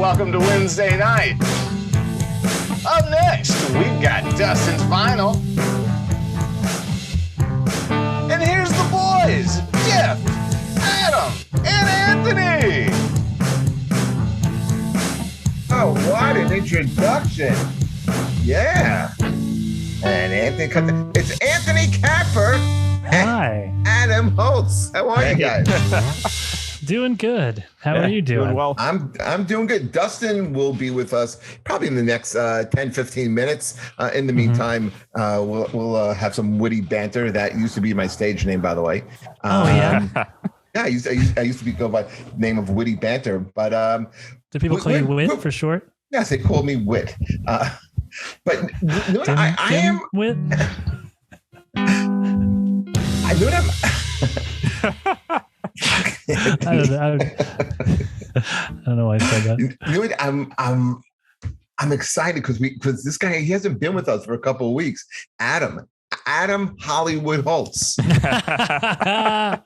welcome to Wednesday night. Up next, we've got Dustin's Vinyl. And here's the boys, Jeff, Adam, and Anthony. Oh, what an introduction. Yeah. And Anthony, it's Anthony Kapfer. Hi. Adam Holtz. How are you guys? Doing good. How are you doing? Well, I'm doing good. Dustin will be with us probably in the next 10, 15 minutes. In the meantime, we'll have some witty banter. That used to be my stage name, by the way. Yeah, I used to go by the name of Witty Banter. But do people call you Wit for short? Yes, they call me Wit. But I am Wit. I knew that. I don't know why I said that. You know what? I'm excited because this guy, he hasn't been with us for a couple of weeks. Adam Hollywood Holtz. Yeah.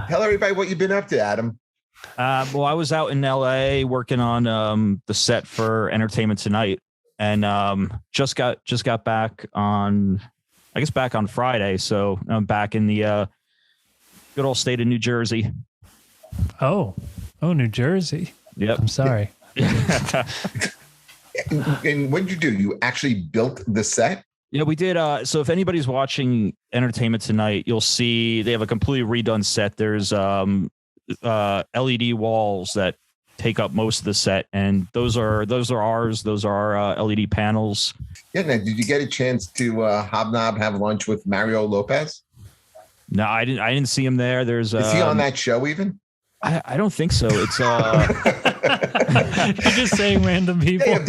Tell everybody what you've been up to, Adam. well, I was out in LA working on the set for Entertainment Tonight, and just got back on Friday. So I'm back in the good old state of New Jersey. Oh, New Jersey. Yep. I'm sorry. And what did you do? You actually built the set? Yeah, we did. So if anybody's watching Entertainment Tonight, you'll see they have a completely redone set. There's LED walls that take up most of the set, and those are ours. Those are our LED panels. Yeah. Now, did you get a chance to have lunch with Mario Lopez? No, I didn't see him there. Is he on that show even? I don't think so. It's You're just saying random people. How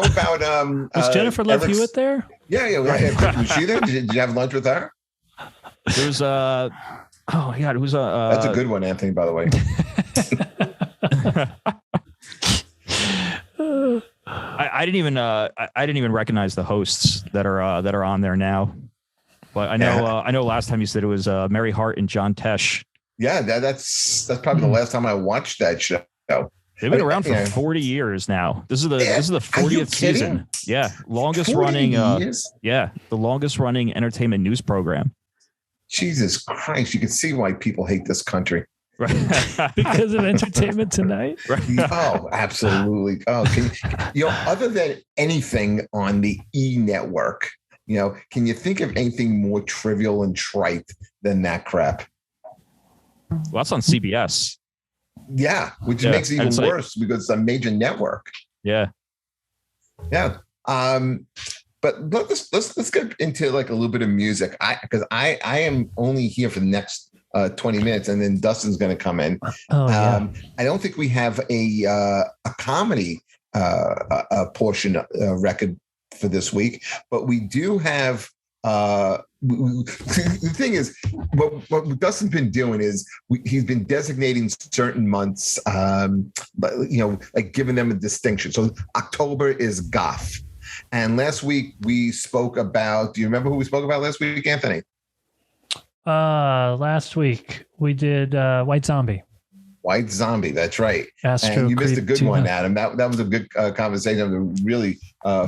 about Was Jennifer Love Hewitt there? Yeah. Was she there? Did you have lunch with her? There was oh my God, it was That's a good one, Anthony, by the way. I didn't even recognize the hosts that are on there now. But I know last time you said it was Mary Hart and John Tesh. Yeah, that's probably the last time I watched that show. They've been around for 40 years now. This is the 40th season. Yeah, longest running. The longest running entertainment news program. Jesus Christ! You can see why people hate this country. Right. Because of Entertainment Tonight. Right. Oh, absolutely. Oh, other than anything on the E network, can you think of anything more trivial and trite than that crap? Well, that's on CBS. Yeah, which makes it even worse because it's a major network. Yeah. Yeah. But let's get into like a little bit of music. Because I am only here for the next 20 minutes, and then Dustin's going to come in. I don't think we have a comedy portion record for this week, but we do have. The thing is, what Dustin's been doing is he's been designating certain months, like giving them a distinction. So October is goth. And last week we spoke about, do you remember who we spoke about last week, Anthony? Last week we did White Zombie. White Zombie, that's right. Astro and you missed a good Creep one, 2. Adam. That was a good conversation. It was a really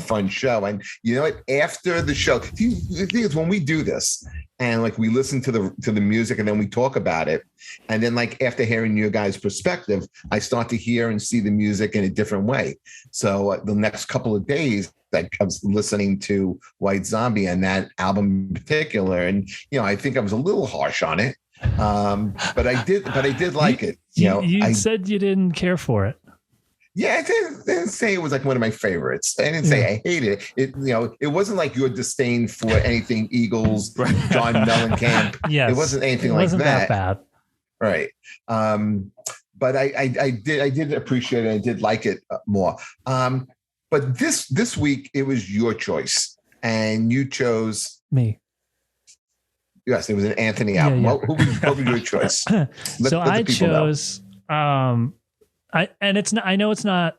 fun show. And you know what? After the show, the thing is, when we do this and like we listen to the music and then we talk about it, and then like after hearing your guys' perspective, I start to hear and see the music in a different way. So the next couple of days, I was listening to White Zombie and that album in particular, and I think I was a little harsh on it. But I did like it. You said you didn't care for it. Yeah, I didn't say it was like one of my favorites. I didn't say I hated it. It wasn't like your disdain for anything Eagles, John Mellencamp. Yes, it wasn't anything it like wasn't that bad. Right. But I did appreciate it. I did like it more. But this week it was your choice, and you chose me. Yes, it was an Anthony album. Yeah. What was your choice? So I chose. I know it's not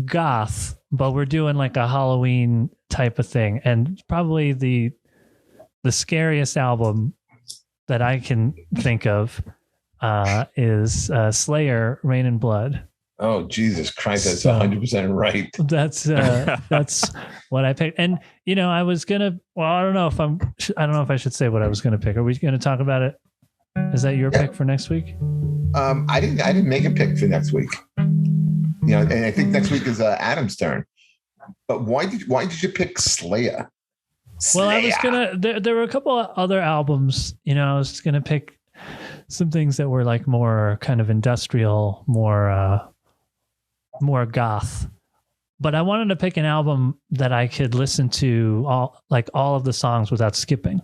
goth, but we're doing like a Halloween type of thing, and probably the scariest album that I can think of is Slayer, Rain and Blood. Oh, Jesus Christ. That's So- 100% right. That's what I picked. And I was gonna. Well, I don't know if I should say what I was gonna pick. Are we gonna talk about it? Is that your pick for next week? I didn't make a pick for next week. And I think next week is Adam's turn. But why did you pick Slayer? Well, I was gonna. There were a couple of other albums. I was gonna pick some things that were like more kind of industrial, more goth. But I wanted to pick an album that I could listen to all of the songs without skipping.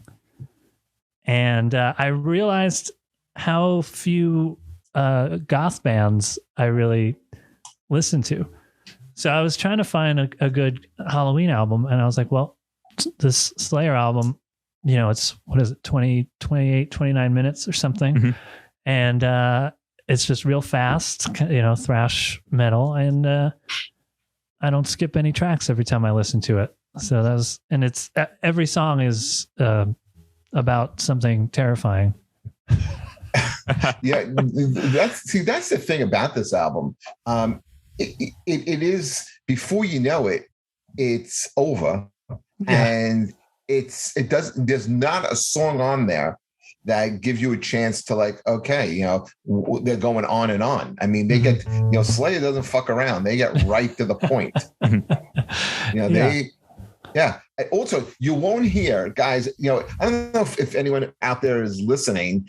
And I realized how few goth bands I really listen to. So I was trying to find a good Halloween album, and I was like, well, this Slayer album, it's, what is it, 20, 28, 29 minutes or something. Mm-hmm. And it's just real fast, thrash metal. And I don't skip any tracks every time I listen to it. So it's every song is about something terrifying. Yeah, that's the thing about this album. It is, before you know it, it's over. Yeah. And there's not a song on there that gives you a chance to they're going on and on. I mean, they get, Slayer doesn't fuck around. They get right to the point. Also, you won't hear, guys, I don't know if anyone out there is listening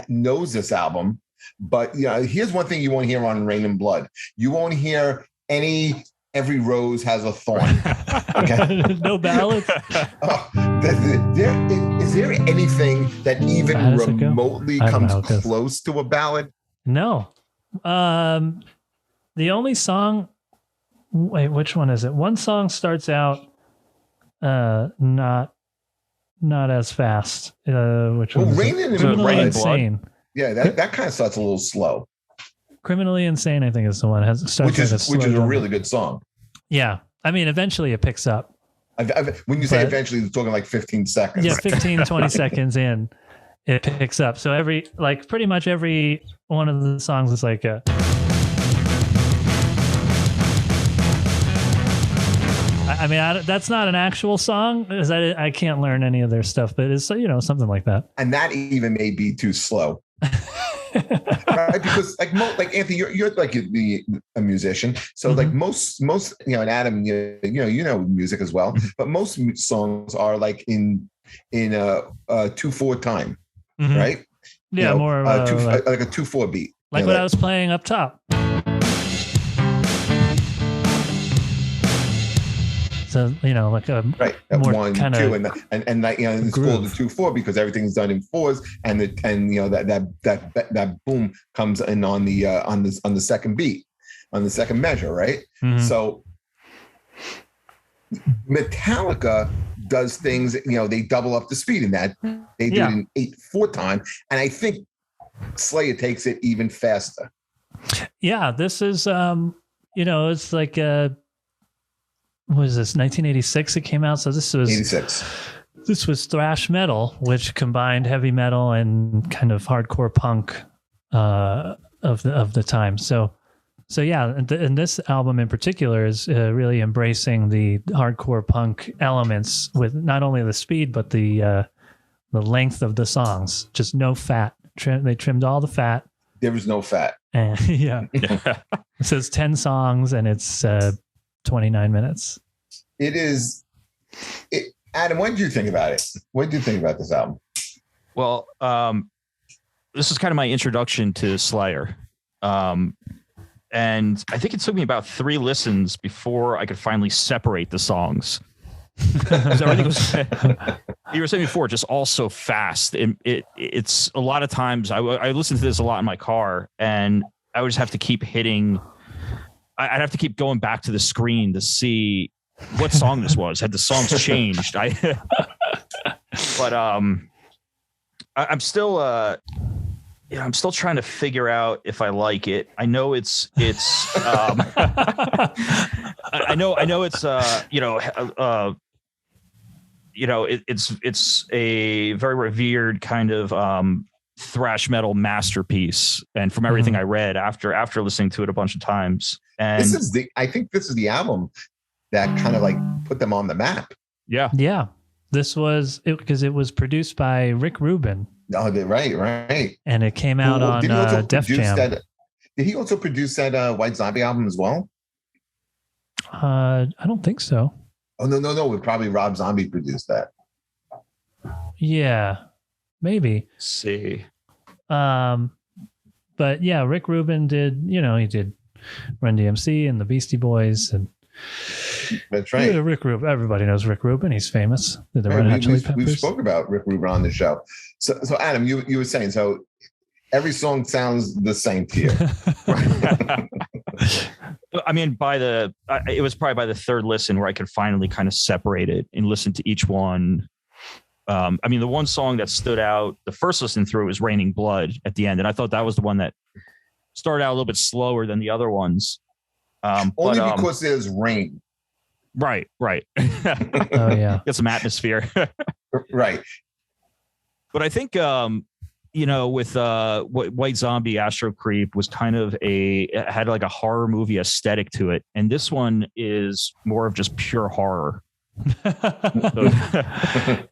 knows this album, but here's one thing you won't hear on Rain and Blood. You won't hear Every Rose Has a Thorn. Okay. No ballads. Is there anything that even remotely comes close to a ballad? No. The only song. Wait, which one is it? One song starts out not as fast. Which one? Rain and Criminally Insane. Yeah, that kind of starts a little slow. Criminally Insane, I think, is the one. Which is a really good song. Yeah. I mean, eventually it picks up. When you say eventually, you're talking like 15 seconds. Yeah, 15, 20 seconds in, it picks up. So pretty much every one of the songs is like a... I mean, that's not an actual song, because I can't learn any of their stuff, but it's, something like that. And that even may be too slow. Right? Because like Anthony, you're like a musician, so like most and Adam, music as well, but most songs are like in 2/4 time, right? Yeah, more like a 2/4 beat, like what I was playing up top. So like a right, more 1, 2, and it's called the 2/4 because everything's done in fours, and that boom comes in on the second beat, on the second measure, right? Mm-hmm. So Metallica does things, they double up the speed in that. They do it in 8/4 time, and I think Slayer takes it even faster. Yeah, this is it's like what is this, 1986 it came out, so this was 86. This was thrash metal, which combined heavy metal and kind of hardcore punk of the time. So yeah, and this album in particular is really embracing the hardcore punk elements with not only the speed but the length of the songs. Just no fat. They trimmed all the fat. There was no fat. And it says 10 songs and it's 29 minutes. It is. Adam, what did you think about it? What did you think about this album? Well, this is kind of my introduction to Slayer. And I think it took me about 3 listens before I could finally separate the songs. Everything was, you were saying before, just all so fast. It's a lot of times I listen to this a lot in my car, and I would just have to keep hitting. I'd have to keep going back to the screen to see what song this was. Had the songs changed? But I'm still I'm still trying to figure out if I like it. I know it's I know it's it's a very revered kind of thrash metal masterpiece. And from everything I read after listening to it a bunch of times, and I think this is the album that kind of like put them on the map. Yeah. This was it because it was produced by Rick Rubin. Oh, right. And it came out on Def Jam. Did he also produce that White Zombie album as well? I don't think so. Oh, no. Probably Rob Zombie produced that. Yeah, maybe. Let's see. But yeah, Rick Rubin did, he did Run DMC and the Beastie Boys. And that's right. Yeah, Rick Rubin. Everybody knows Rick Rubin. He's famous. Did the Red Hot Chili Peppers. We've spoken about Rick Rubin on the show. So Adam, you were saying, so every song sounds the same to you. I mean, it was probably by the third listen where I could finally kind of separate it and listen to each one. I mean, the one song that stood out the first listen through was Raining Blood at the end. And I thought that was the one that started out a little bit slower than the other ones. Only because there's rain. Right. Oh, yeah. Get some atmosphere. Right. But I think, with White Zombie, Astro Creep was kind of had like a horror movie aesthetic to it. And this one is more of just pure horror.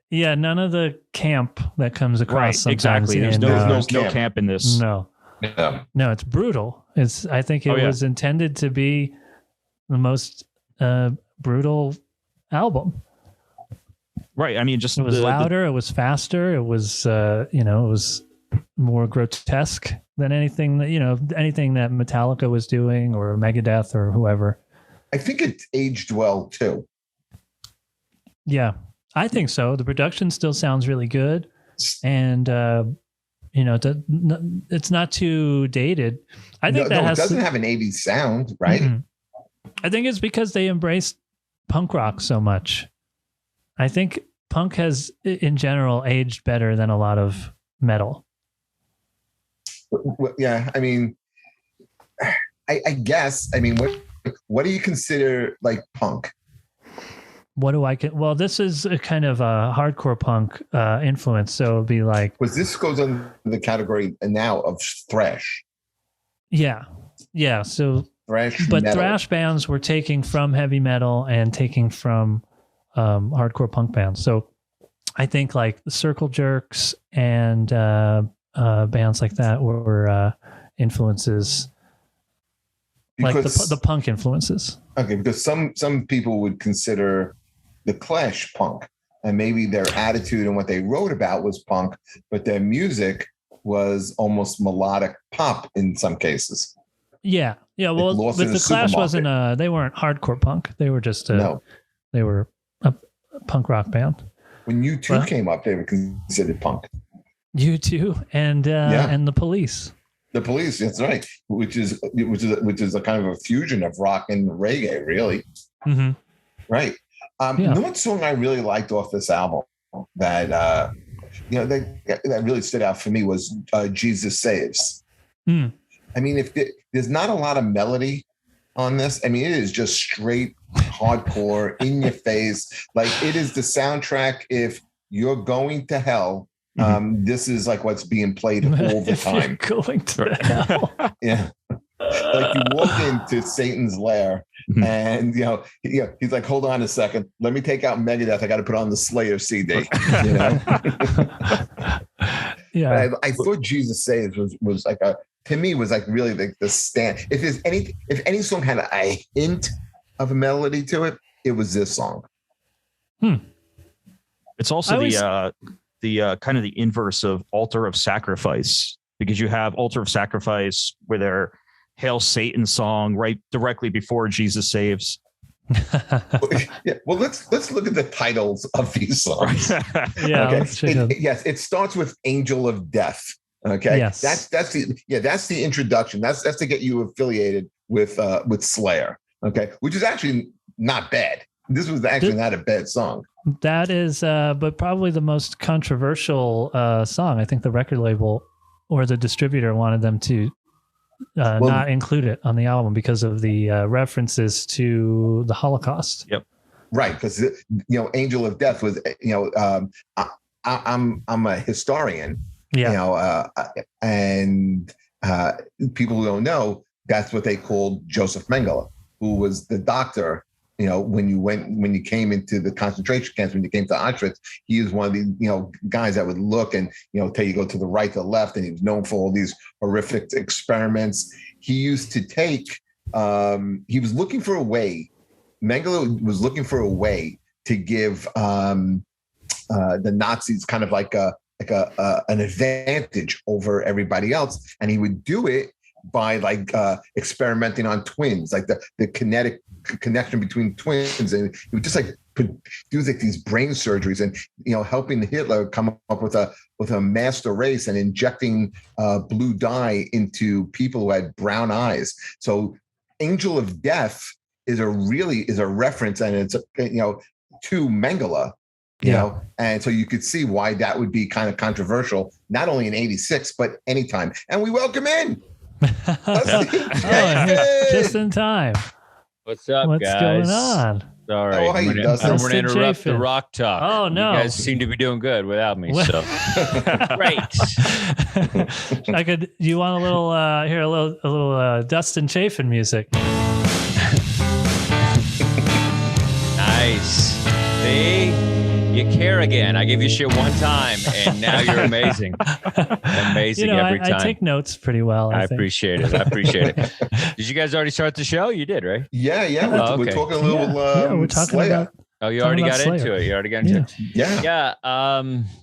Yeah, none of the camp that comes across. Right, exactly. There's no camp in this. No, it's brutal. I think it was intended to be the most brutal album. Right. I mean, just it was louder. It was faster. It was it was more grotesque than anything that Metallica was doing or Megadeth or whoever. I think it aged well too. Yeah, I think so. The production still sounds really good, and it's not too dated. I think it doesn't have an 80s sound, right? Mm-hmm. I think it's because they embraced punk rock so much. I think punk has, in general, aged better than a lot of metal. Yeah, I mean, I guess. I mean, what do you consider like punk? What do I get? Well, this is a kind of a hardcore punk influence. So it'd be like, because this goes under the category now of thrash. Yeah. So thrash, but metal. Thrash bands were taking from heavy metal and taking from hardcore punk bands. So I think like the Circle Jerks and bands like that were influences. Because, like the punk influences. Okay, because some people would consider the Clash punk, and maybe their attitude and what they wrote about was punk, but their music was almost melodic pop in some cases. Yeah. Well, but the Clash wasn't they weren't hardcore punk. They were just they were a punk rock band. When U2 came up, they were considered punk. U2 and the Police. The Police, that's right, which is a kind of a fusion of rock and reggae, really. Mm-hmm. Right. You know what song I really liked off this album that that really stood out for me was "Jesus Saves." Mm. I mean, there's not a lot of melody on this. I mean, it is just straight hardcore, in your face. Like it is the soundtrack. If you're going to hell. This is like what's being played all the time. Going to hell. Yeah. Like you walk into Satan's lair and he's like, hold on a second. Let me take out Megadeth. I got to put on the Slayer CD. Yeah. I thought Jesus Saves was like to me was like really the stand. If any song had a hint of a melody to it, it was this song. It's also the kind of the inverse of Altar of Sacrifice, because you have Altar of Sacrifice with their Hail Satan song right directly before Jesus Saves. Yeah, well, let's look at the titles of these songs. Yeah, okay. Yes, it starts with Angel of Death. Okay, yes, that's the introduction. That's to get you affiliated with Slayer. Okay, which is actually not bad. This was actually not a bad song. That is, but probably the most controversial song. I think the record label or the distributor wanted them to not include it on the album because of the references to the Holocaust. Yep. Right, because Angel of Death was I'm a historian, Yeah. You know, and people who don't know, that's what they called Joseph Mengele, who was the doctor. You know, when you came into the concentration camps, when you came to Auschwitz, he was one of the, you know, guys that would look and, you know, tell you go to the right, to the left, and he was known for all these horrific experiments. He used to take. He was looking for a way. Mengele was looking for a way to give the Nazis kind of like an advantage over everybody else, and he would do it by like experimenting on twins, like the kinetic connection between twins, and he would just like do like these brain surgeries, and you know, helping Hitler come up with a master race and injecting blue dye into people who had brown eyes. So Angel of Death is a reference, and it's, you know, to Mengele. You know, and so you could see why that would be kind of controversial, not only in '86, but anytime. And we welcome in just in time. What's up, What's guys? going on? All right, How are you, Dustin? I'm going to interrupt Chafin. the rock talk. Oh, no. You guys seem to be doing good without me, so great. You want a little hear a little Dustin Chafin music? Nice. See? You care again. I gave you shit one time, and now you're amazing. Amazing every time. I take notes pretty well. I think. Appreciate it. I appreciate it. Did you guys already start the show? You did, right? Yeah. We're talking a little. We're talking about. Oh, you already got into it. You already got into it.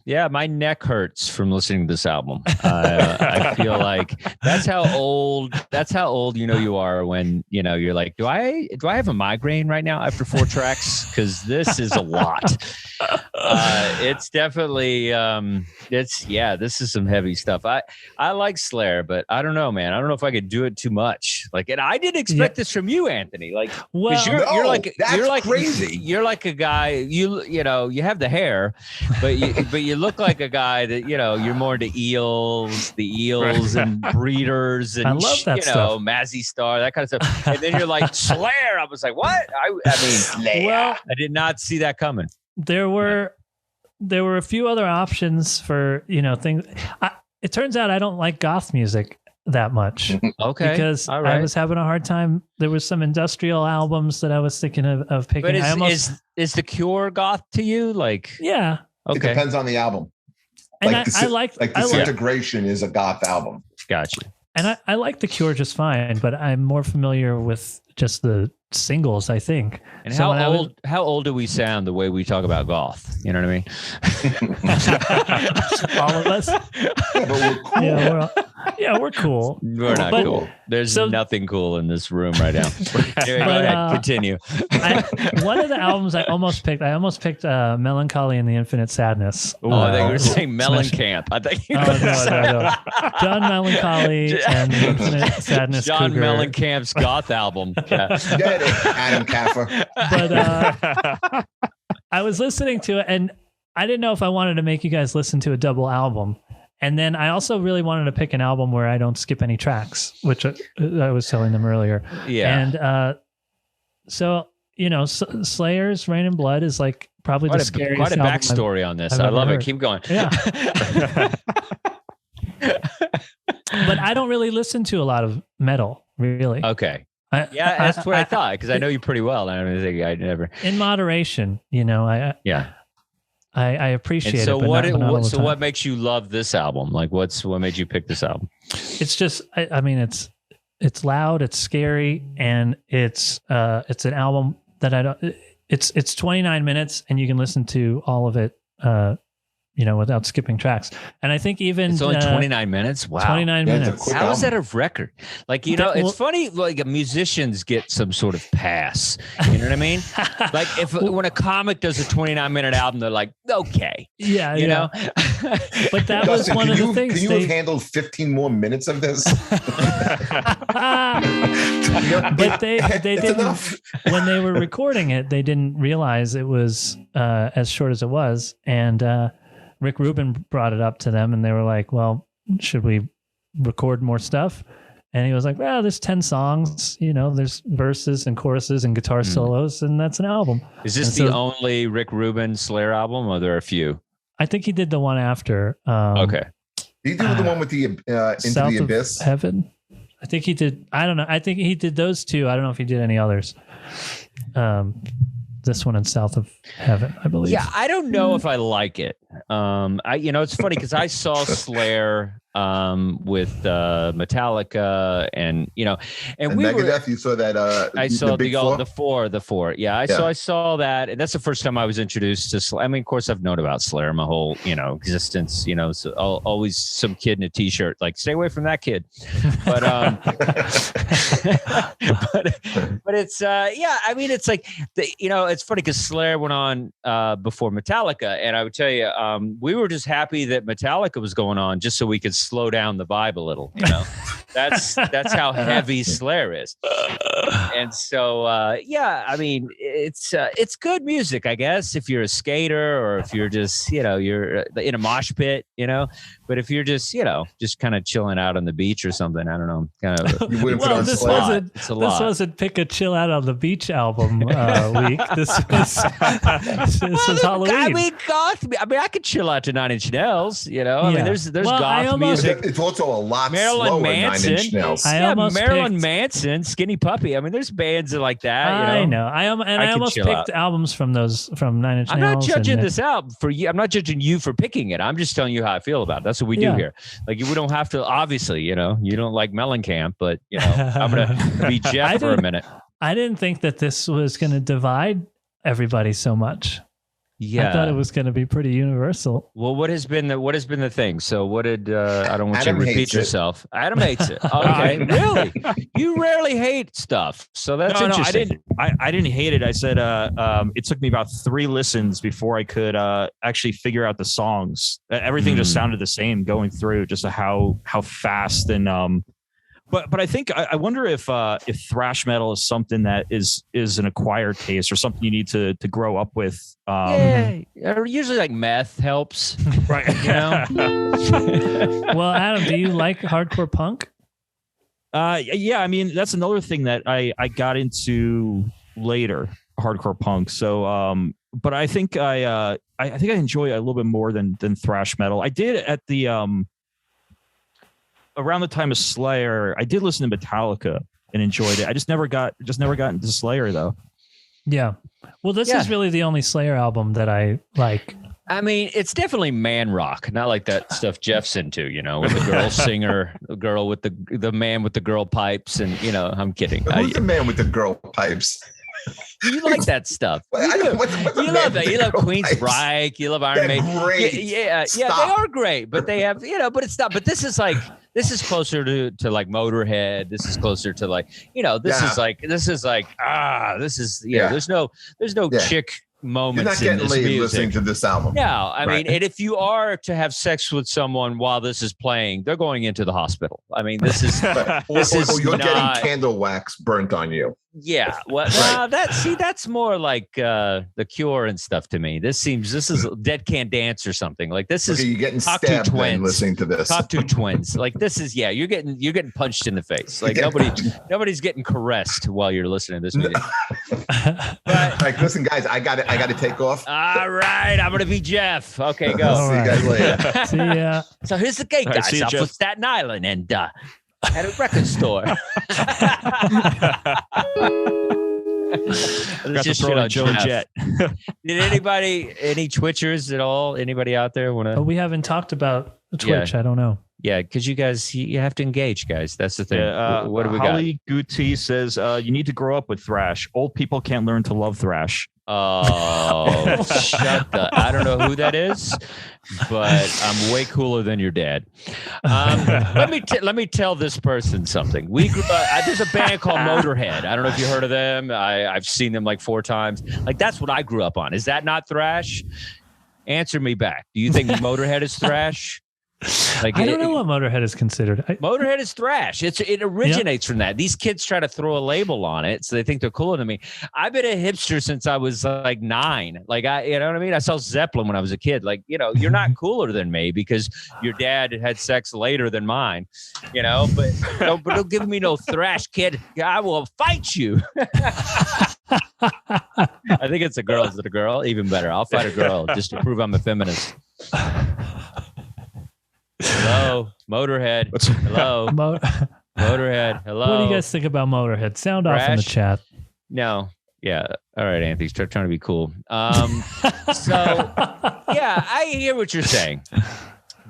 Yeah. My neck hurts from listening to this album. I feel like that's how old you are when, you know, you're like, do I have a migraine right now after 4 tracks? Because this is a lot. It's definitely this is some heavy stuff. I like Slayer, but I don't know, man. I don't know if I could do it too much. Like, and I didn't expect this from you, Anthony. Like, well, you're like crazy. You're like a guy. You know, you have the hair, but you look like a guy that, you know, you're more into eels and breeders and, I love that stuff. Mazzy Star, that kind of stuff. And then you're like Slayer. I was like, what? I mean, Slayer. Well, I did not see that coming. There were a few other options for, you know, things. It turns out I don't like goth music that much. Okay. Because I was having a hard time. There was some industrial albums that I was thinking of picking. But is The Cure goth to you? Like, yeah. Okay. It depends on the album. And like Disintegration is a goth album. Gotcha. And I like The Cure just fine, but I'm more familiar with just the singles, I think. And so how old do we sound the way we talk about goth? You know what I mean? All of us. Yeah, but we're cool. We're cool. We're not cool. There's nothing cool in this room right now. Anyway, go ahead. Continue. One of the albums I almost picked Melancholy and the Infinite Sadness. Oh, I think you were saying Mellencamp. I think no. John Melancholy and the Infinite Sadness. John Cougar. Mellencamp's goth album. Yeah. Get it, Adam Kapfer. But I was listening to it, and I didn't know if I wanted to make you guys listen to a double album. And then I also really wanted to pick an album where I don't skip any tracks, which I was telling them earlier. Yeah. And so, you know, Slayer's Rain and Blood is like probably the scariest quite a album backstory on this. I've I ever love heard. it. Keep going. Yeah. But I don't really listen to a lot of metal, really. Okay. That's what I thought, because I know you pretty well. I don't think I never. In moderation, you know. I appreciate it. So but what makes you love this album? Like, what made you pick this album? It's just, I mean, it's loud, it's scary, and it's an album that I don't. It's 29 minutes, and you can listen to all of it, you know, without skipping tracks. And I think even it's only 29 minutes. Wow, 29 minutes. How is that a record? Like, you know, it's funny. Like, musicians get some sort of pass. You know what I mean? Like, when a comic does a 29-minute album, they're like, okay, you know. But that was Dustin, one of the things. Can you have handled 15 more minutes of this? But they didn't. Enough. When they were recording it, they didn't realize it was as short as it was, and Rick Rubin brought it up to them, and they were like, well, should we record more stuff? And he was like, well, there's 10 songs, you know, there's verses and choruses and guitar solos, and that's an album. Is this the only Rick Rubin Slayer album, or are there a few? I think he did the one after. Okay. Did he do the one with the Into South the of Abyss? Heaven. I think he did. I don't know. I think he did those two. I don't know if he did any others. This one in South of Heaven, I believe. Yeah, I don't know if I like it. It's funny because I saw Slayer with Metallica, and we Megadeth. You saw that? I saw the four. Yeah, I saw that, and that's the first time I was introduced to Slayer. I mean, of course, I've known about Slayer my whole existence. So always some kid in a t-shirt like, stay away from that kid. But but it's I mean, it's like it's funny because Slayer went on before Metallica, and I would tell you, we were just happy that Metallica was going on just so we could slow down the vibe a little. That's how heavy Slayer is. And so I mean, it's good music, I guess, if you're a skater or if you're just you're in a mosh pit, but if you're just kind of chilling out on the beach or something, I don't know, kind of. You wouldn't put on Slayer. This wasn't Pick a Chill Out on the Beach album week. This was Halloween. I mean, goth. I mean, I could chill out to Nine Inch Nails. I mean, there's goth music. It's also a lot Marilyn slower. Manson. 9 Inch Nails. Marilyn Manson, Skinny Puppy. I mean, there's bands like that. I know. I almost picked albums from 9 Inch Nails. I'm not judging this out for you. I'm not judging you for picking it. I'm just telling you how I feel about it. That's what we do here. Like, we don't have to. Obviously, you don't like Mellencamp, but I'm gonna be Jeff for a minute. I didn't think that this was going to divide everybody so much. Yeah, I thought it was going to be pretty universal. Well, what has been the thing? So what did I don't want Adam you to repeat yourself. Adam hates it. Okay, really? You rarely hate stuff, so that's interesting. No, I didn't hate it. I said it took me about 3 listens before I could actually figure out the songs. Everything just sounded the same going through, just how fast and But I think I wonder if thrash metal is something that is an acquired taste or something you need to grow up with. Usually like meth helps, right? Well, Adam, do you like hardcore punk? Yeah, I mean that's another thing that I got into later, hardcore punk. So, but I think I enjoy it a little bit more than thrash metal. I did at the around the time of Slayer, I did listen to Metallica and enjoyed it. I just never got into Slayer though. Yeah. Well, this is really the only Slayer album that I like. I mean, it's definitely man rock, not like that stuff Jeff's into, with the girl singer, the girl with the man with the girl pipes, and I'm kidding. Who's the man with the girl pipes? You like that stuff. You love that. You love Queensryche. You love Iron Maiden. Great. Yeah, they are great, but they have, but it's not. But this is closer to like Motorhead. This is closer to like, this is there's no chick moments. You're not in this getting laid music. listening to this album. No, I mean, and if you are to have sex with someone while this is playing, they're going into the hospital. I mean, this is you're getting candle wax burnt on you. Yeah, well, that's more like The Cure and stuff to me. This is Dead Can Dance or something. Like this is you're getting stabbed when listening to this. Talk to Twins. Like this is you're getting punched in the face. Like nobody's getting caressed while you're listening to this music. Like, listen, guys, I got to take off. All right, I'm gonna be Jeff. Okay, go. See you guys later. See ya. So here's the gay guys off of Staten Island and at a record store. Got to throw Joe Jet. Did any Twitchers at all? Anybody out there want to? Oh, we haven't talked about Twitch. Yeah. I don't know. Yeah, because you guys, you have to engage, guys. That's the thing. What do we Holly Guti says, you need to grow up with thrash. Old people can't learn to love thrash. Oh, I don't know who that is, but I'm way cooler than your dad. Let me tell this person something. We grew up, there's a band called Motorhead. I don't know if you heard of them. I've seen them like 4 times. Like that's what I grew up on. Is that not thrash? Answer me back. Do you think Motorhead is thrash? Like I don't know what Motorhead is considered. Motorhead is thrash. It originates from that. These kids try to throw a label on it, so they think they're cooler than me. I've been a hipster since I was like 9. Like you know what I mean? I saw Zeppelin when I was a kid. Like, you're not cooler than me because your dad had sex later than mine. But don't give me no thrash, kid. I will fight you. I think it's a girl. Is it a girl? Even better. I'll fight a girl just to prove I'm a feminist. Hello, Motorhead. Hello, Motorhead. Hello. What do you guys think about Motorhead? Sound off in the chat. No. Yeah. All right, Anthony. Start trying to be cool. So, yeah, I hear what you're saying.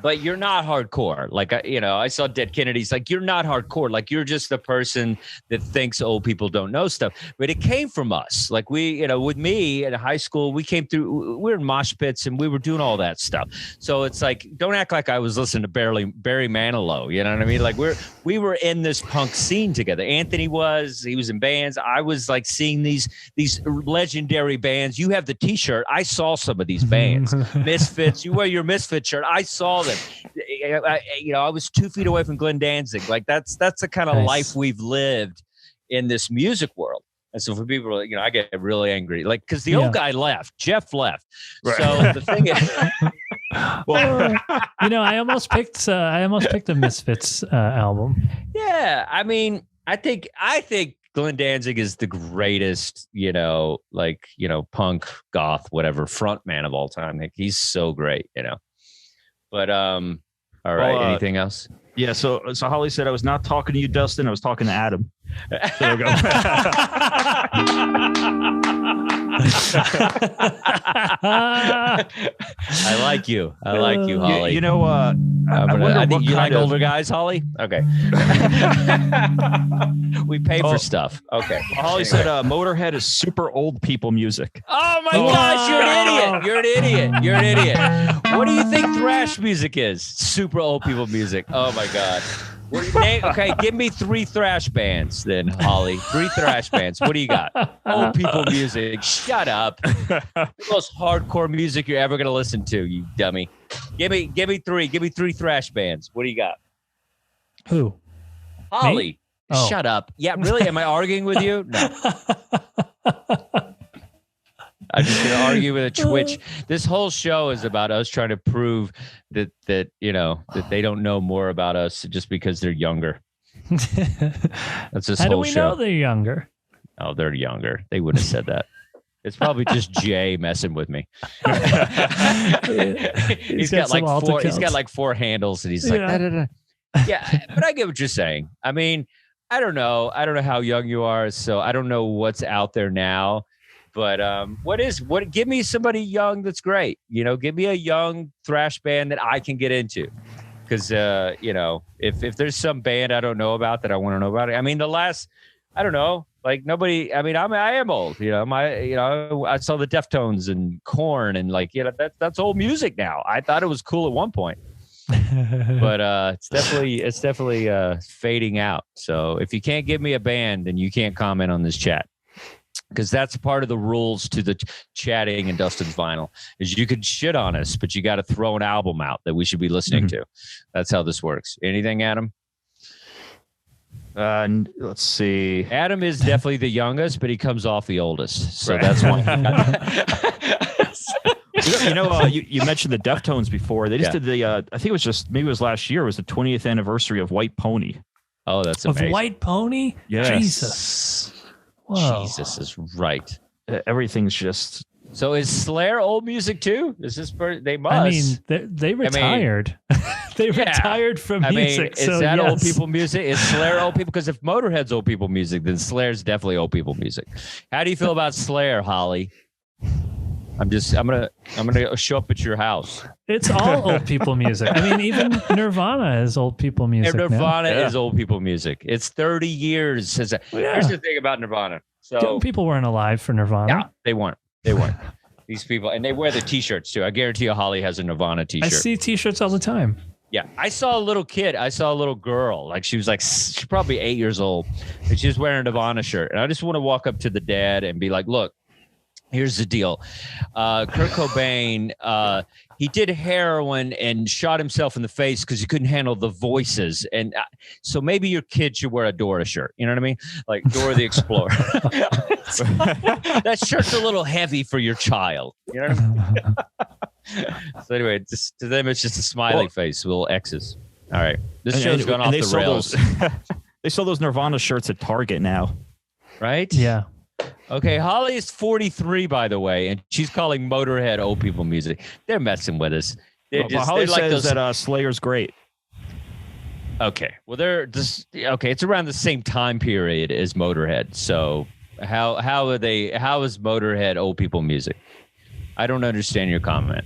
But you're not hardcore. Like, I saw Dead Kennedys. Like, you're not hardcore. Like, you're just the person that thinks old people don't know stuff. But it came from us. Like, with me in high school, we came through. We were in mosh pits and we were doing all that stuff. So it's like, don't act like I was listening to Barry Manilow. You know what I mean? Like, we were in this punk scene together. Anthony he was in bands. I was like seeing these legendary bands. You have the T-shirt. I saw some of these bands. Misfits. You wear your Misfit shirt. I saw them. I was 2 feet away from Glenn Danzig. Like that's the kind of life we've lived in this music world. And so for people, I get really angry, like because the old guy left, Jeff left. Right. So the thing is, I almost picked the Misfits album. Yeah, I mean, I think Glenn Danzig is the greatest, punk, goth, whatever front man of all time. Like he's so great, But all right. Anything else? Yeah. So Holly said I was not talking to you, Dustin. I was talking to Adam. There we go. I like you, Holly. I think you like older guys, Holly. Okay. We pay for stuff. Okay. Well, Holly said Motorhead is super old people music. Oh my gosh, you're an idiot. What do you think thrash music is? Super old people music. Oh my God. Okay, give me 3 thrash bands then, Holly. 3 thrash bands. What do you got? Old people music. Shut up. The most hardcore music you're ever gonna listen to, you dummy. Give me 3. Give me 3 thrash bands. What do you got? Who? Holly. Oh. Shut up. Yeah, really? Am I arguing with you? No. I'm just going to argue with a Twitch. This whole show is about us trying to prove that they don't know more about us just because they're younger. That's this How whole do we show. know they're younger? Oh, they're younger. They wouldn't have said that. It's probably just Jay messing with me. He's got like 4 handles, and he's like, da. Yeah, but I get what you're saying. I mean, I don't know how young you are, so I don't know what's out there now. But give me somebody young that's great. Give me a young thrash band that I can get into. Because if there's some band I don't know about that I want to know about it. I mean, I don't know, like nobody. I mean, I am old. I saw the Deftones and Korn and that's old music now. I thought it was cool at one point. But it's definitely fading out. So if you can't give me a band, then you can't comment on this chat. Because that's part of the rules to the chatting and Dustin's Vinyl is you could shit on us, but you got to throw an album out that we should be listening to. That's how this works. Anything, Adam? Let's see. Adam is definitely the youngest, but he comes off the oldest. So that's why. You mentioned the Deftones before. They just did I think it was maybe it was last year. It was the 20th anniversary of White Pony. Oh, that's amazing. Of White Pony? Yes. Jesus. Whoa. Jesus is right. Everything's just. So is Slayer old music too? Is this they must? I mean, they retired. They retired from music. Is that old people music? Is Slayer old people? Because if Motorhead's old people music, then Slayer's definitely old people music. How do you feel about Slayer, Holly? I'm gonna show up at your house. It's all old people music. I mean, even Nirvana is old people music. Nirvana is old people music. It's 30 years since. Here's the thing about Nirvana. So people weren't alive for Nirvana. Yeah, they weren't. These people, and they wear the T-shirts too. I guarantee you, Holly has a Nirvana T-shirt. I see T-shirts all the time. Yeah, I saw a little kid. I saw a little girl. Like she's probably 8 years old, and she was wearing a Nirvana shirt. And I just want to walk up to the dad and be like, "Look, here's the deal. Kurt Cobain, he did heroin and shot himself in the face because he couldn't handle the voices. And so maybe your kid should wear a Dora shirt. You know what I mean? Like Dora the Explorer. That shirt's a little heavy for your child. You know what I mean? So anyway, just, to them, it's just a smiley face with little X's. All right. This show's gone off the rails. They sell those Nirvana shirts at Target now. Right? Yeah. Okay, Holly is 43, by the way, and she's calling Motorhead old people music. They're messing with us. Holly says that Slayer's great. Okay. Well, they're just okay. It's around the same time period as Motorhead. So how are they? How is Motorhead old people music? I don't understand your comment.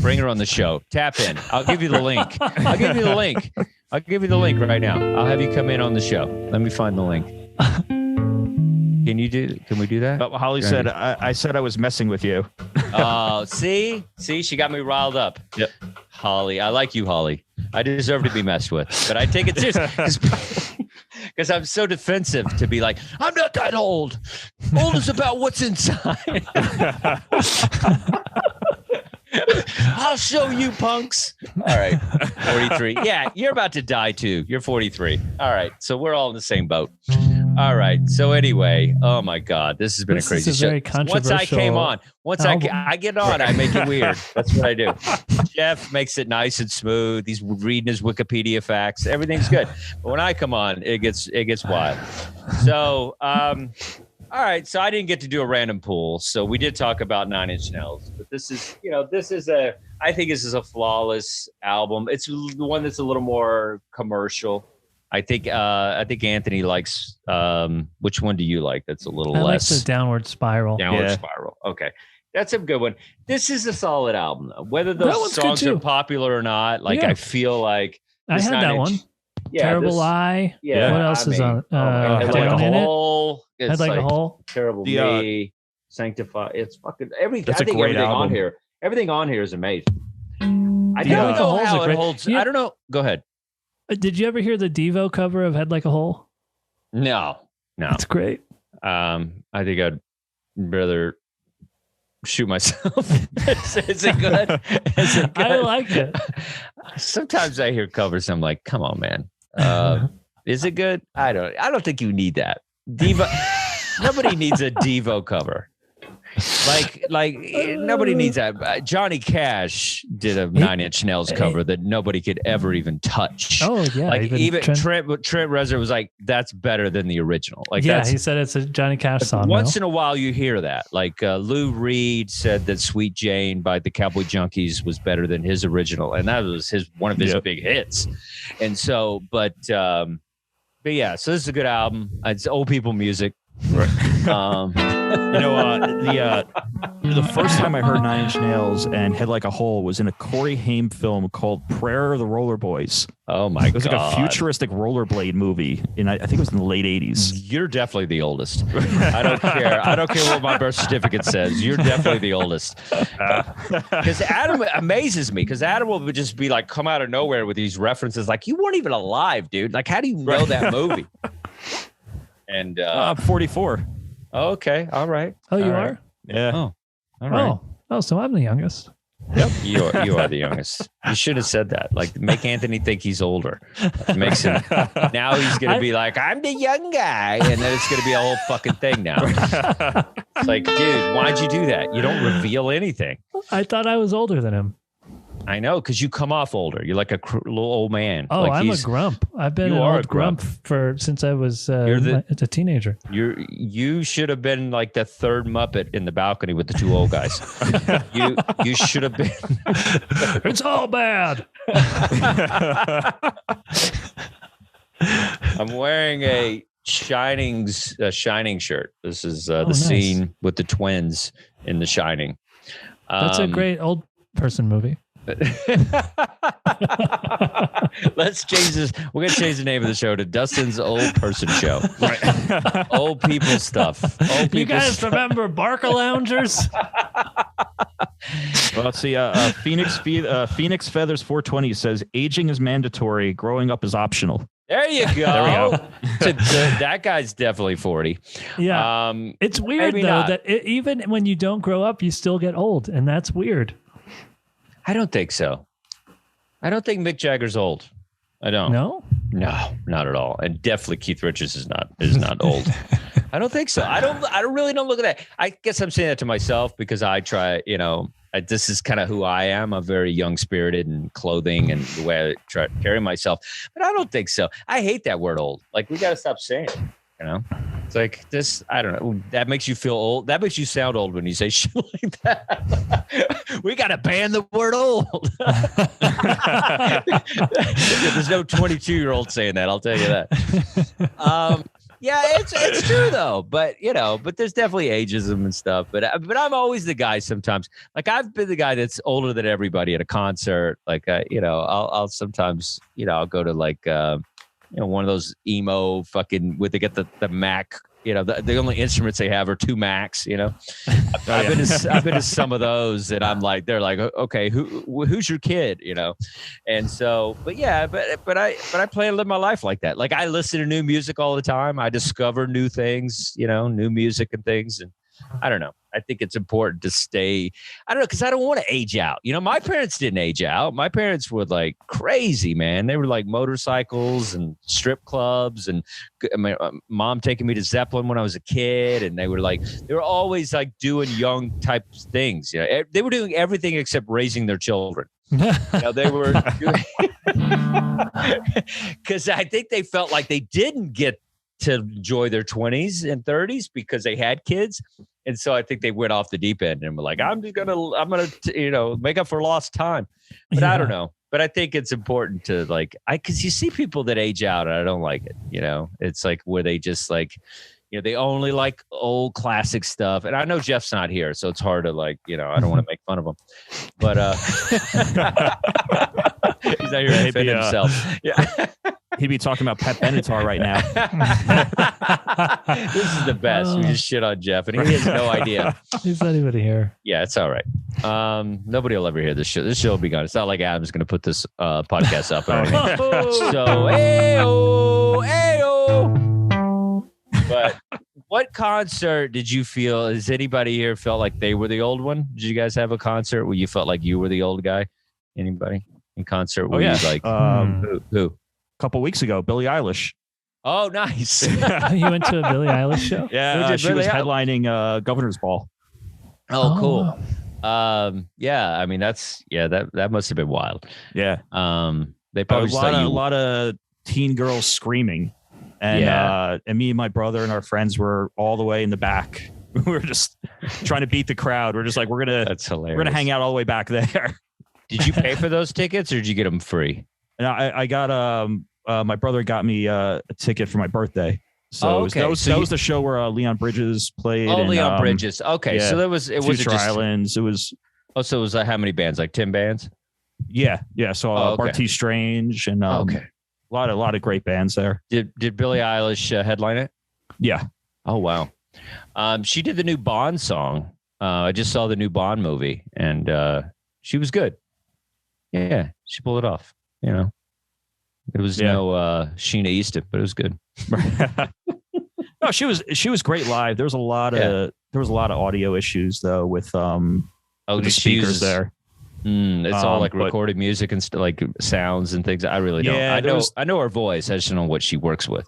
Bring her on the show. Tap in. I'll give you the link. I'll give you the link. I'll give you the link right now. I'll have you come in on the show. Let me find the link. Can we do that? But Holly said, I said I was messing with you. Oh, see, she got me riled up. Yep. Holly, I like you, Holly. I deserve to be messed with, but I take it seriously because I'm so defensive to be like, I'm not that old. Old is about what's inside. I'll show you, punks. All right, 43. Yeah, you're about to die too. You're 43. All right, so we're all in the same boat. All right. So anyway, oh my God, this has been a crazy show. Very controversial Once I came on, I get on, I make it weird. That's what I do. Jeff makes it nice and smooth. He's reading his Wikipedia facts. Everything's good. But when I come on, it gets wild. So, all right. So I didn't get to do a random pool. So we did talk about 9 Inch Nails, but I think this is a flawless album. It's the one that's a little more commercial. I think Anthony likes, which one do you like? That's a little less. I like the Downward Spiral. Spiral. Okay. That's a good one. This is a solid album though. Whether those songs are popular or not, I feel like I had that one. Yeah, Terrible Eye. Yeah. What else is on? Head Like a Hole. Head Like a Hole. Terrible Me. Sanctify. It's fucking everything. I think everything on here. Everything on here is amazing. I don't know how it holds. I don't know. Go ahead. Did you ever hear the Devo cover of Head Like a Hole? No. It's great. I think I'd rather shoot myself. Is it good? I like it. Sometimes I hear covers. I'm like, come on, man. Is it good? I don't think you need that. Devo. Nobody needs a Devo cover. Like nobody needs that. Johnny Cash did a 9 Inch Nails cover that nobody could ever even touch. Oh yeah, even Trent Reznor was like, that's better than the original. He said it's a Johnny Cash song. Once in a while you hear that. Lou Reed said that Sweet Jane by the Cowboy Junkies was better than his original, and that was one of his big hits. And so, but yeah, so this is a good album. It's old people music. Right. The first time I heard 9 Inch Nails and Head Like a Hole was in a Corey Haim film called Prayer of the Roller Boys. Oh my God. It was like a futuristic rollerblade movie. And I think it was in the late 80s. You're definitely the oldest. I don't care. I don't care what my birth certificate says. You're definitely the oldest. Because Adam amazes me, because Adam will just be like, come out of nowhere with these references. Like, you weren't even alive, dude. Like, how do you know that movie? And I'm 44. Okay. All right. Oh, you are? Yeah. Oh, all right. Oh, so I'm the youngest. Yep. You are the youngest. You should have said that. Like, make Anthony think he's older. It makes him. Now he's going to be like, I'm the young guy. And then it's going to be a whole fucking thing now. It's like, dude, why'd you do that? You don't reveal anything. I thought I was older than him. I know, because you come off older. You're like a little old man. Oh, like I'm a grump. I've been an old grump since I was a teenager. You should have been like the third Muppet in the balcony with the two old guys. you should have been. It's all bad. I'm wearing a Shining shirt. This is the scene with the twins in The Shining. That's a great old person movie. Let's change this. We're gonna change the name of the show to Dustin's Old Person Show. Right. Old people stuff. You guys remember Barca Loungers? Well, let's see. Phoenix Feathers 420 says aging is mandatory, growing up is optional. There you go. There we go. That guy's definitely 40. Yeah. It's weird though that even when you don't grow up, you still get old, and that's weird. I don't think so. I don't think Mick Jagger's old. I don't. No, not at all. And definitely Keith Richards is not old. I don't think so. I don't really look at that. I guess I'm saying that to myself because I try, this is kind of who I am. I'm very young spirited and clothing and the way I try to carry myself. But I don't think so. I hate that word old. Like, we got to stop saying it, It's like this, I don't know. That makes you feel old. That makes you sound old when you say shit like that. We got to ban the word old. There's no 22-year-old saying that. I'll tell you that. Yeah, it's true though. But there's definitely ageism and stuff. But I'm always the guy sometimes. Like I've been the guy that's older than everybody at a concert. Like I'll sometimes I'll go to like one of those emo fucking where they get the Mac. The only instruments they have are two Macs. I've been to some of those, and I'm like, they're like, okay, who's your kid? And so, but I plan to live my life like that. Like I listen to new music all the time. I discover new things, new music and things, and I don't know. I think it's important to stay. I don't know, because I don't want to age out. My parents didn't age out. My parents were like crazy, man. They were like motorcycles and strip clubs, and my mom taking me to Zeppelin when I was a kid, and they were always like doing young type things. They were doing everything except raising their children. They were because I think they felt like they didn't get to enjoy their 20s and 30s because they had kids. And so I think they went off the deep end and were like, I'm gonna make up for lost time. But I don't know. But I think it's important to because you see people that age out and I don't like it. It's like where they just like, they only like old classic stuff. And I know Jeff's not here, so it's hard to I don't want to make fun of him. But he's not here to defend himself. Yeah. He'd be talking about Pet Benatar right now. This is the best. We just shit on Jeff, and he has no idea. He's not even here. Yeah, it's all right. Nobody will ever hear this show. This show will be gone. It's not like Adam's going to put this podcast up. Or anything. So, ayo. But what concert did you feel? Has anybody here felt like they were the old one? Did you guys have a concert where you felt like you were the old guy? Anybody in concert? Where you like who? Couple weeks ago, Billie Eilish. Oh, nice. You went to a Billie Eilish show? Yeah, she was headlining Governor's Ball. Oh, cool. Yeah, I mean that must have been wild. Yeah. They probably a lot of teen girls screaming, and me and my brother and our friends were all the way in the back. We were just trying to beat the crowd. We're just like, that's hilarious. We're gonna hang out all the way back there. Did you pay for those tickets or did you get them free? And I got my brother got me a ticket for my birthday. So that was the show where Leon Bridges played. Oh, Leon Bridges. Okay, yeah. So it was Future Islands. It was. Oh, so it was how many bands? Like 10 bands? Yeah. So Barty Strange and a lot of great bands there. Did Billie Eilish headline it? Yeah. Oh wow. She did the new Bond song. I just saw the new Bond movie, and she was good. Yeah, she pulled it off. It was no Sheena Easton, but it was good. No, she was great live. There was a lot of audio issues though with the speakers there. It's all like recorded music and like sounds and things. I really don't. I know her voice. I just don't know what she works with.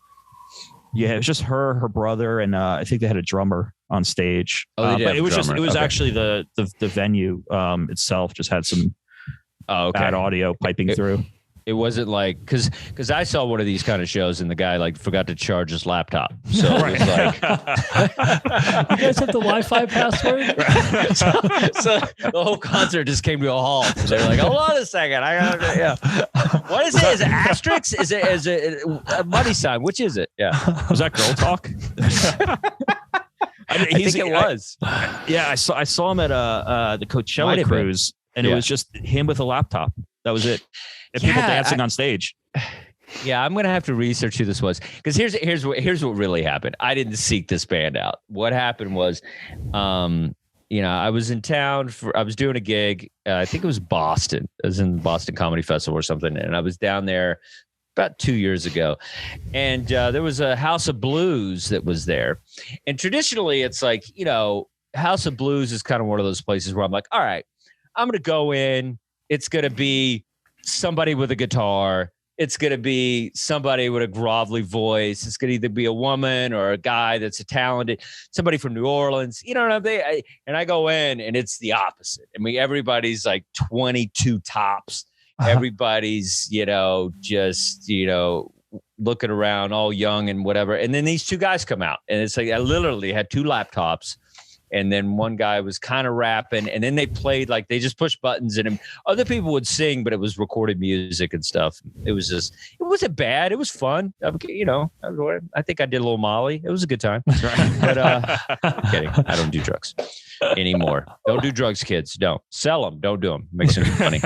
Yeah, it was just her brother, and I think they had a drummer on stage. But it was actually the venue itself just had some bad audio piping through. It wasn't like because I saw one of these kind of shows and the guy like forgot to charge his laptop. So it was like, you guys have the Wi-Fi password. so the whole concert just came to a halt. They're like, hold on a second, What is it? Is it asterisk? Is it a money sign? Which is it? Yeah. Was that girl talk? I think it was. I saw him at the Coachella cruise, and it was just him with a laptop. That was it. And people dancing on stage. Yeah, I'm gonna have to research who this was because here's what really happened. I didn't seek this band out. What happened was, I was in town I was doing a gig. I think it was Boston. I was in Boston Comedy Festival or something, and I was down there about 2 years ago, and there was a House of Blues that was there, and traditionally it's like House of Blues is kind of one of those places where I'm like, all right, I'm gonna go in. It's gonna be somebody with a guitar. It's going to be somebody with a grovelly voice. It's going to either be a woman or a guy that's a talented, somebody from New Orleans. You know what I mean? And I go in and it's the opposite. I mean, everybody's like 22 tops. Everybody's, just, looking around all young and whatever. And then these two guys come out and it's like, I literally had two laptops and then one guy was kind of rapping, and then they played like they just pushed buttons, and other people would sing, but it was recorded music and stuff. It wasn't bad. It was fun. I think I did a little Molly. It was a good time. But I'm kidding. I don't do drugs anymore. Don't do drugs, kids. Don't sell them. Don't do them. Makes it funny.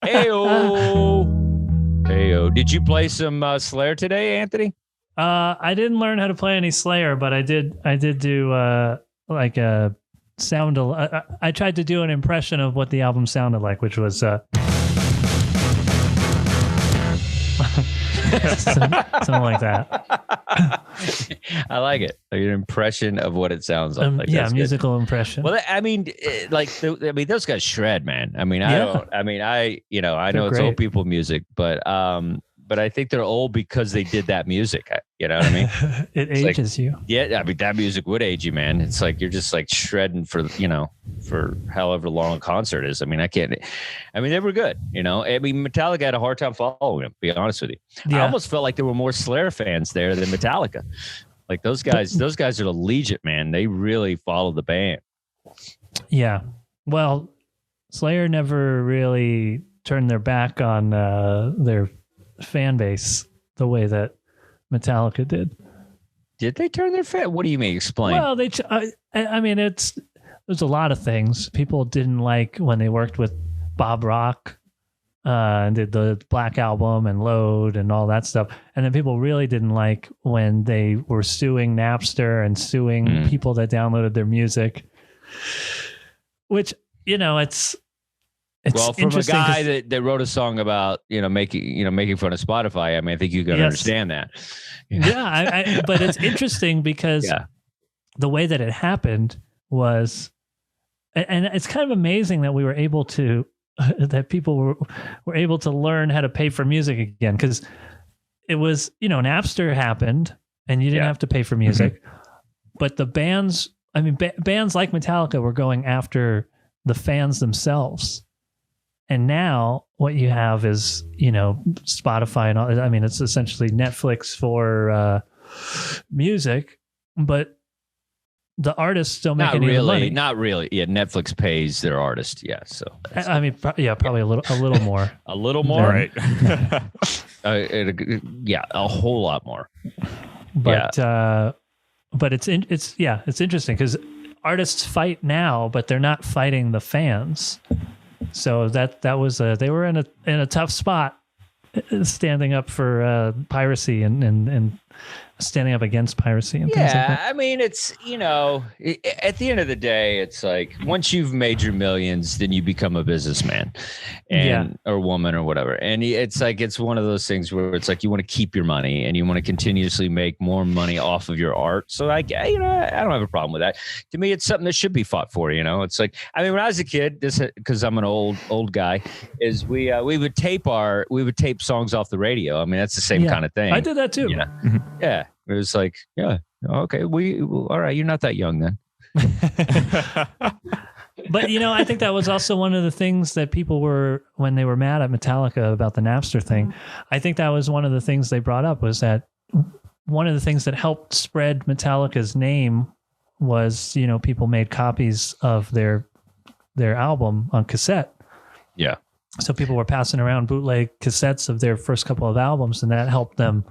Heyo. Did you play some Slayer today, Anthony? I didn't learn how to play any Slayer, but I did do like a sound. I tried to do an impression of what the album sounded like, which was something like that. I like it. Like an impression of what it sounds like. Yeah, musical impression. Well, I mean, those guys shred, man. I mean, I know it's old people music, but I think they're old because they did that music. You know what I mean? It ages you. Yeah, I mean that music would age you, man. It's like you're just like shredding for however long a concert is. I mean, they were good. I mean, Metallica had a hard time following them. To be honest with you, I almost felt like there were more Slayer fans there than Metallica. Like those guys are the Legion, man. They really follow the band. Yeah. Well, Slayer never really turned their back on their fan base the way that Metallica did. Did they turn their fan? What do you mean? Explain. Well, there's a lot of things. People didn't like when they worked with Bob Rock and did the Black Album and Load and all that stuff. And then people really didn't like when they were suing Napster and suing people that downloaded their music, which, it's well, from a guy that wrote a song about making fun of Spotify. I mean, I think you got to understand that. Yeah, but it's interesting because the way that it happened was, and it's kind of amazing that we were able to that people were able to learn how to pay for music again, because it was Napster happened and you didn't have to pay for music, but the bands, bands like Metallica were going after the fans themselves. And now what you have is, Spotify and all. I mean, it's essentially Netflix for music, but the artists still make any money. Not really. Yeah, Netflix pays their artist. Yeah, so probably a little more. A little more, right? A whole lot more. But it's interesting because artists fight now, but they're not fighting the fans. So that was they were in a tough spot, standing up for piracy and standing up against piracy and things like that. I mean, it's at the end of the day, it's like once you've made your millions, then you become a businessman or woman or whatever. And it's like it's one of those things where it's like you want to keep your money and you want to continuously make more money off of your art. So I don't have a problem with that. To me, it's something that should be fought for. It's like when I was a kid, because I'm an old guy, is we would tape songs off the radio. I mean, that's the same kind of thing. I did that too. Yeah. It was like, okay, all right, you're not that young then. But, I think that was also one of the things that people were, when they were mad at Metallica about the Napster thing, I think that was one of the things they brought up, was that one of the things that helped spread Metallica's name was, people made copies of their album on cassette. Yeah. So people were passing around bootleg cassettes of their first couple of albums, and that helped them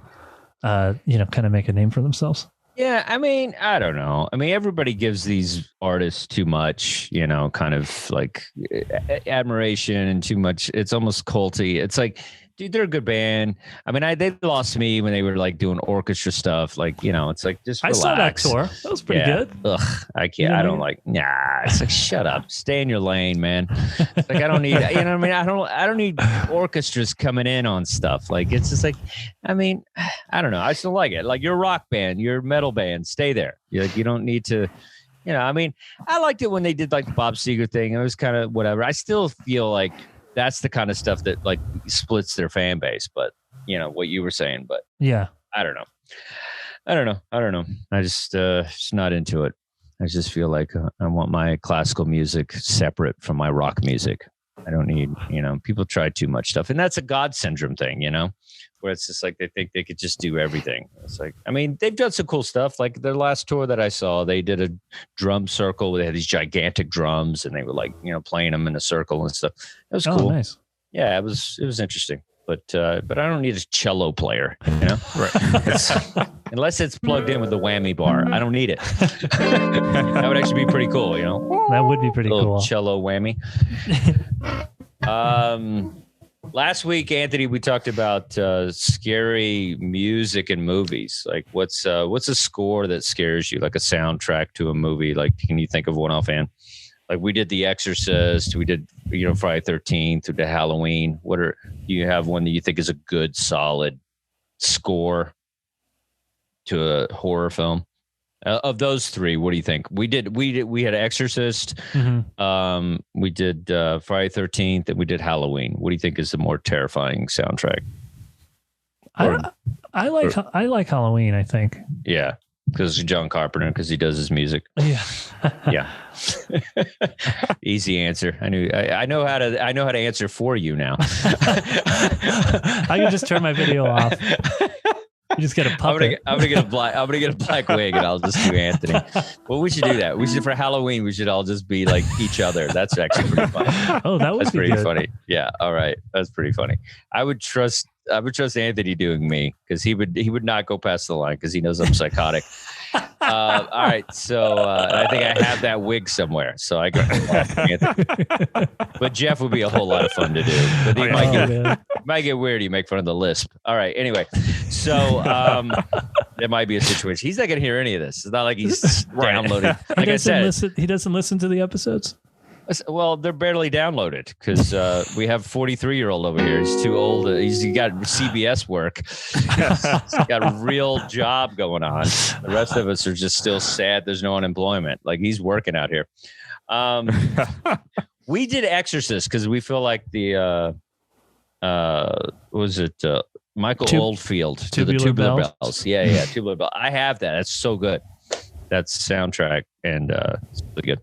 kind of make a name for themselves. Yeah, I mean, I don't know. I mean, everybody gives these artists too much, kind of like admiration and too much. It's almost culty. It's like, dude, they're a good band. I mean, they lost me when they were like doing orchestra stuff. Like, it's like just relax. I saw that tour. That was pretty good. Ugh, I can't. I don't like. Nah, it's like shut up, stay in your lane, man. It's like I don't need. I don't need orchestras coming in on stuff. Like it's just like, I mean, I don't know. I still like it. Like you're a rock band, you're a metal band. Stay there. You don't need to. I mean, I liked it when they did like the Bob Seger thing. It was kind of whatever. I still feel like that's the kind of stuff that like splits their fan base, but what you were saying, but I don't know. I just not into it. I just feel like I want my classical music separate from my rock music. I don't need, people try too much stuff. And that's a God syndrome thing, where it's just like they think they could just do everything. It's like, I mean, they've done some cool stuff. Like their last tour that I saw, they did a drum circle. They had these gigantic drums and they were like, playing them in a circle and stuff. It was cool. Nice. Yeah, it was interesting. But I don't need a cello player, Right. Unless it's plugged in with the whammy bar. I don't need it. That would actually be pretty cool, That would be pretty cool. Cello whammy. Last week, Anthony, we talked about scary music in movies. Like what's a score that scares you, like a soundtrack to a movie? Like, can you think of one offhand? Like we did The Exorcist, we did, Friday 13th, we did Halloween. Do you have one that you think is a good, solid score to a horror film? Of those three, what do you think? We had Exorcist, we did Friday 13th, and we did Halloween. What do you think is the more terrifying soundtrack? I like Halloween, I think. Yeah. Because John Carpenter, because he does his music. Yeah. Yeah. Easy answer. I know how to answer for you now. I can just turn my video off. You just get a puppet. I'm gonna get a black wig and I'll just do Anthony. Well, we should do that. For Halloween, we should all just be like each other. That's actually pretty funny. Oh, that's pretty funny. Yeah. All right. That's pretty funny. I would trust Anthony doing me because he would not go past the line because he knows I'm psychotic. All right, so I think I have that wig somewhere, so I go. But Jeff would be a whole lot of fun to do. But he might get weird. You make fun of the lisp. All right. Anyway, so there might be a situation. He's not going to hear any of this. It's not like he's downloading. Like I said, he doesn't listen to the episodes. Well, they're barely downloaded because we have 43-year-old over here. He's too old. He's got CBS work. He's got a real job going on. The rest of us are just still sad there's no unemployment. Like he's working out here. We did Exorcist because we feel like the Michael Oldfield to the Tubular Bells. Yeah, Tubular Bells. I have that. That's so good. That's soundtrack and it's really good.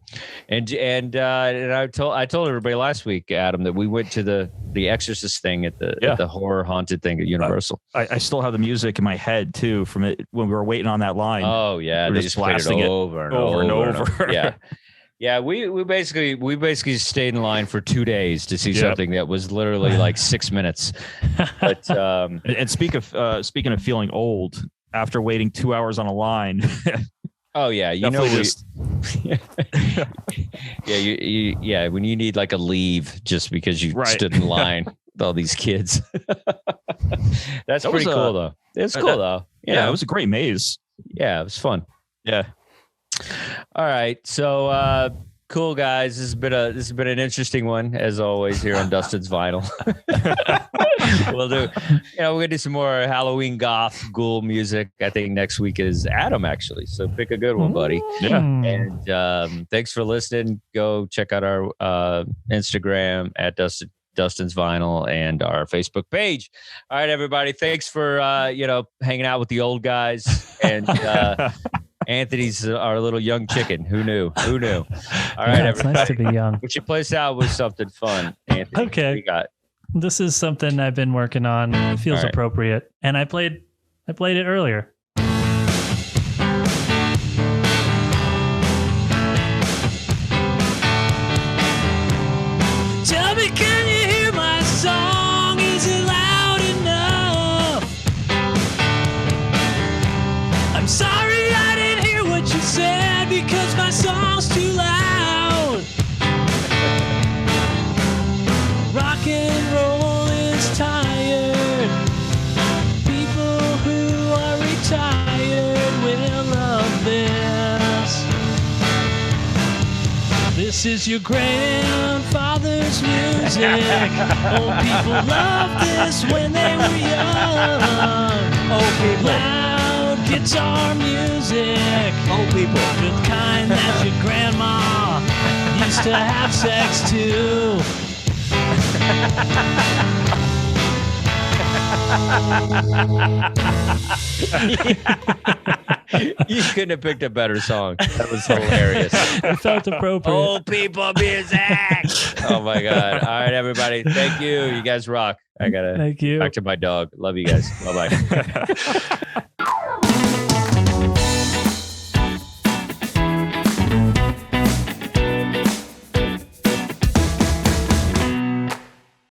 And I told everybody last week, Adam, that we went to the Exorcist thing at the horror haunted thing at Universal. I still have the music in my head too from it when we were waiting on that line. Oh yeah, they just played it over and over. Yeah. Yeah, we basically stayed in line for 2 days to see something that was literally like 6 minutes. But and speaking of feeling old, after waiting 2 hours on a line. Oh yeah, when you need like a leave just because you stood in line with all these kids. That's pretty cool though. It's cool though. Yeah, it was a great maze. Yeah, it was fun. Yeah. All right, so cool guys. This has been an interesting one as always here on Dustin's Vinyl. We're gonna do some more Halloween goth ghoul music. I think next week is Adam actually. So pick a good one, buddy. Yeah. And thanks for listening. Go check out our Instagram at Dustin's Vinyl and our Facebook page. All right, everybody. Thanks for hanging out with the old guys and. Anthony's our little young chicken. Who knew? All right, everybody. It's nice to be young. We should play us out with something fun, Anthony. Okay. What you got? This is something I've been working on. It feels appropriate. And I played it earlier. Tell me, can you hear my song? Is it loud enough? I'm sorry I didn't hear what you said because my song's too loud. Rock and roll is tired. People who are retired will love this. This is your grandfather's music. Old people loved this when they were young. Old people. Loud guitar music. Old people. The kind that your grandma used to have sex to. You couldn't have picked a better song. That was hilarious. It felt appropriate. Old people music. Oh my God. All right, everybody. Thank you. You guys rock. I gotta Thank you. back to my dog. Love you guys. Bye bye.